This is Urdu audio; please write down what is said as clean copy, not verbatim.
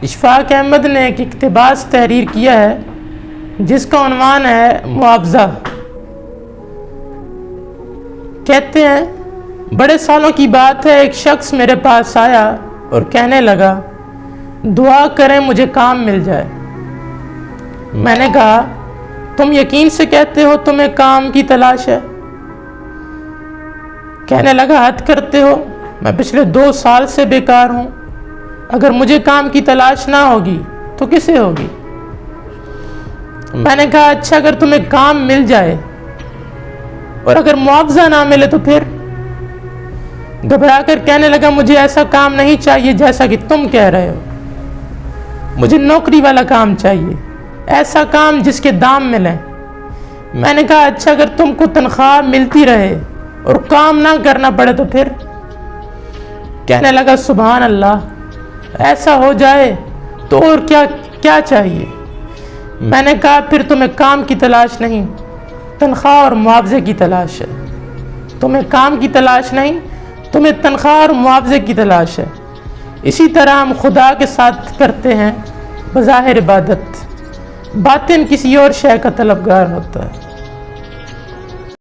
اشفاق احمد نے ایک اقتباس تحریر کیا ہے جس کا عنوان ہے معاوضہ۔ کہتے ہیں بڑے سالوں کی بات ہے، ایک شخص میرے پاس آیا اور کہنے لگا دعا کریں مجھے کام مل جائے۔ میں نے کہا تم یقین سے کہتے ہو تمہیں کام کی تلاش ہے؟ کہنے لگا حد کرتے ہو، میں پچھلے 2 سال سے بیکار ہوں، اگر مجھے کام کی تلاش نہ ہوگی تو کسے ہوگی؟ میں نے کہا اچھا اگر تمہیں کام مل جائے اور اگر معاوضہ نہ ملے تو پھر؟ گھبرا کر کہنے لگا مجھے ایسا کام نہیں چاہیے جیسا کہ تم کہہ رہے ہو، مجھے نوکری والا کام چاہیے، ایسا کام جس کے دام ملیں۔ میں نے کہا اچھا اگر تم کو تنخواہ ملتی رہے اور کام نہ کرنا پڑے تو پھر؟ کہنے لگا سبحان اللہ، ایسا ہو جائے تو اور کیا چاہیے؟ میں نے کہا پھر تمہیں کام کی تلاش نہیں، تنخواہ اور معاوضے کی تلاش ہے۔ تمہیں کام کی تلاش نہیں، تمہیں تنخواہ اور معاوضے کی تلاش ہے۔ اسی طرح ہم خدا کے ساتھ کرتے ہیں بظاہر عبادت، باطن کسی اور شے کا طلبگار ہوتا ہے۔